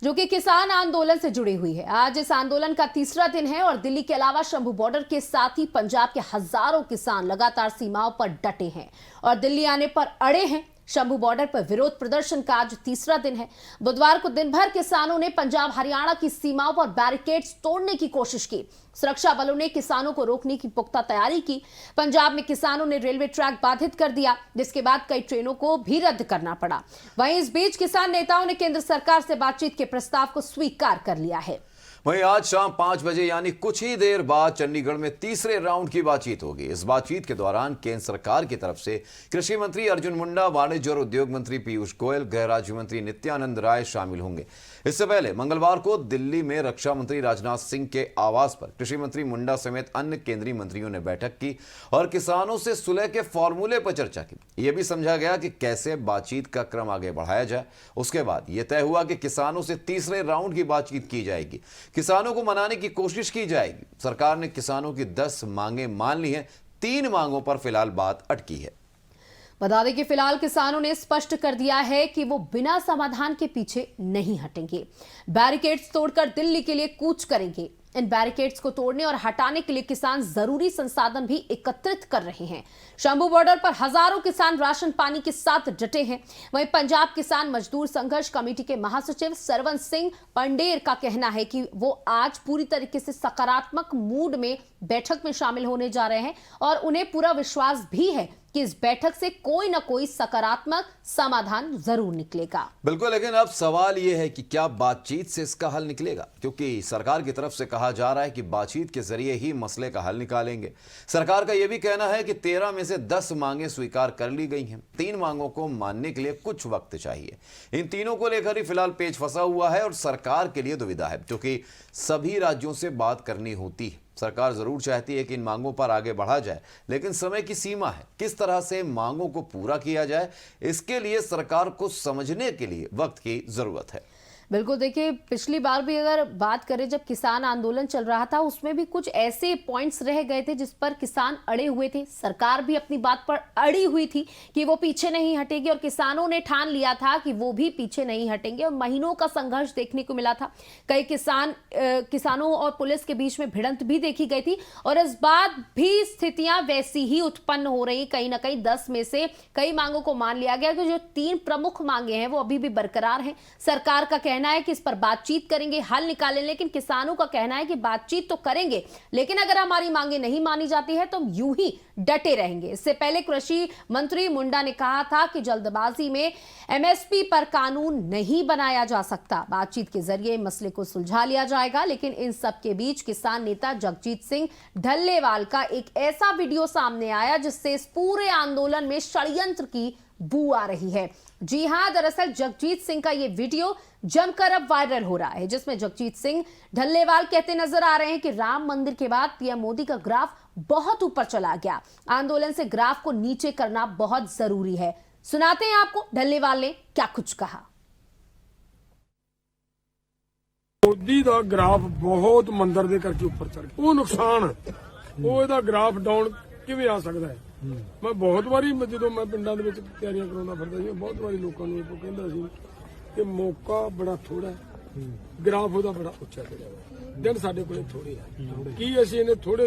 जो कि किसान आंदोलन से जुड़ी हुई है। आज इस आंदोलन का तीसरा दिन है और दिल्ली के अलावा शंभू बॉर्डर के साथ ही पंजाब के हजारों किसान लगातार सीमाओं पर डटे हैं और दिल्ली आने पर अड़े हैं। शंभू बॉर्डर पर विरोध प्रदर्शन का आज तीसरा दिन है। बुधवार को दिन भर किसानों ने पंजाब हरियाणा की सीमाओं पर बैरिकेड्स तोड़ने की कोशिश की। सुरक्षा बलों ने किसानों को रोकने की पुख्ता तैयारी की। पंजाब में किसानों ने रेलवे ट्रैक बाधित कर दिया, जिसके बाद कई ट्रेनों को भी रद्द करना पड़ा। वहीं इस बीच किसान नेताओं ने केंद्र सरकार से बातचीत के प्रस्ताव को स्वीकार कर लिया है। वहीं आज शाम 5 बजे यानी कुछ ही देर बाद चंडीगढ़ में तीसरे राउंड की बातचीत होगी। इस बातचीत के दौरान केंद्र सरकार की तरफ से कृषि मंत्री अर्जुन मुंडा, वाणिज्य और उद्योग मंत्री पीयूष गोयल, गृह राज्य मंत्री नित्यानंद राय शामिल होंगे। इससे पहले मंगलवार को दिल्ली में रक्षा मंत्री राजनाथ सिंह के आवास पर कृषि मंत्री मुंडा समेत अन्य केंद्रीय मंत्रियों ने बैठक की और किसानों से सुलह के फॉर्मूले पर चर्चा की। यह भी समझा गया कि कैसे बातचीत का क्रम आगे बढ़ाया जाए। उसके बाद यह तय हुआ कि किसानों से तीसरे राउंड की बातचीत की जाएगी। किसानों को मनाने की कोशिश की जाएगी। सरकार ने किसानों की 10 मांगें मान ली हैं। 3 मांगों पर फिलहाल बात अटकी है। बता दें कि फिलहाल किसानों ने स्पष्ट कर दिया है कि वो बिना समाधान के पीछे नहीं हटेंगे। बैरिकेड्स तोड़कर दिल्ली के लिए कूच करेंगे। इन बैरिकेड्स को तोड़ने और हटाने के लिए किसान जरूरी संसाधन भी एकत्रित कर रहे हैं। शंभू बॉर्डर पर हजारों किसान राशन पानी के साथ डटे हैं। वहीं पंजाब किसान मजदूर संघर्ष कमेटी के महासचिव सरवन सिंह पंडेर का कहना है कि वो आज पूरी तरीके से सकारात्मक मूड में बैठक में शामिल होने जा रहे हैं और उन्हें पूरा विश्वास भी है कि इस बैठक से कोई ना कोई सकारात्मक समाधान जरूर निकलेगा। बिल्कुल, लेकिन अब सवाल यह है कि क्या बातचीत से इसका हल निकलेगा, क्योंकि सरकार की तरफ से कहा जा रहा है कि बातचीत के जरिए ही मसले का हल निकालेंगे। सरकार का यह भी कहना है कि 13 में से 10 मांगे स्वीकार कर ली गई हैं। 3 मांगों को मानने के लिए कुछ वक्त चाहिए। इन तीनों को लेकर ही फिलहाल पेच फंसा हुआ है और सरकार के लिए दुविधा है, क्योंकि सभी राज्यों से बात करनी होती है। सरकार जरूर चाहती है कि इन मांगों पर आगे बढ़ा जाए, लेकिन समय की सीमा है। किस तरह से मांगों को पूरा किया जाए, इसके लिए सरकार को समझने के लिए वक्त की जरूरत है। बिल्कुल, देखिए पिछली बार भी अगर बात करें जब किसान आंदोलन चल रहा था, उसमें भी कुछ ऐसे पॉइंट्स रह गए थे जिस पर किसान अड़े हुए थे। सरकार भी अपनी बात पर अड़ी हुई थी कि वो पीछे नहीं हटेगी और किसानों ने ठान लिया था कि वो भी पीछे नहीं हटेंगे और महीनों का संघर्ष देखने को मिला था। कई किसानों और पुलिस के बीच में भिड़ंत भी देखी गई थी और इस बार भी स्थितियां वैसी ही उत्पन्न हो रही। कहीं ना कहीं 10 में से कई मांगों को मान लिया गया कि जो 3 प्रमुख मांगे हैं वो अभी भी बरकरार हैं। सरकार का कहना है कि इस पर बातचीत करेंगे, हल निकालें, लेकिन किसानों का कहना है कि बातचीत तो करेंगे, लेकिन अगर हमारी मांगे नहीं मानी जाती है तो हम यूं ही डटे रहेंगे। इससे पहले कृषि मंत्री मुंडा ने कहा था कि जल्दबाजी में एमएसपी पर कानून नहीं बनाया जा सकता। बातचीत के जरिए मसले को सुलझा लिया जाएगा। लेकिन इन सब के बीच किसान नेता जगजीत सिंह ढल्लेवाल का एक ऐसा वीडियो सामने आया जिससे इस पूरे आंदोलन में षड्यंत्र की बू आ रही है। जी हां, दरअसल जगजीत सिंह का यह वीडियो जमकर अब वायरल हो रहा है, जिसमें जगजीत सिंह ढल्लेवाल कहते नजर आ रहे हैं कि राम मंदिर के बाद पीएम मोदी का ग्राफ बहुत ऊपर चला गया। आंदोलन से ग्राफ को नीचे करना बहुत जरूरी है। सुनाते हैं आपको ढल्लेवाल ने क्या कुछ कहा। मोदी का ग्राफ बहुत मंदिर के करके ऊपर चढ़ गया, वो नुकसान है। वो ਇਹਦਾ ग्राफ डाउन किवें आ सकता है। मैं बहुत बारी जो मैं पिंडां ਦੇ ਵਿੱਚ ਤਿਆਰੀਆਂ ਕਰਾਉਂਦਾ ਫਿਰਦਾ ਸੀ, ਬਹੁਤ ਵਾਰੀ ਲੋਕਾਂ ਨੂੰ ਇਹ ਕਹਿੰਦਾ ਸੀ ਕਿ ਮੌਕਾ ਬੜਾ ਥੋੜਾ ਹੈ, ਗ੍ਰਾਫ ਉਹਦਾ ਬੜਾ ਉੱਚਾ ਚੜਿਆ ਹੋਇਆ, ਦਿਨ ਸਾਡੇ ਕੋਲੇ ਥੋੜੇ ਆ। ਕੀ ਅਸੀਂ ਇਹਨੇ ਥੋੜੇ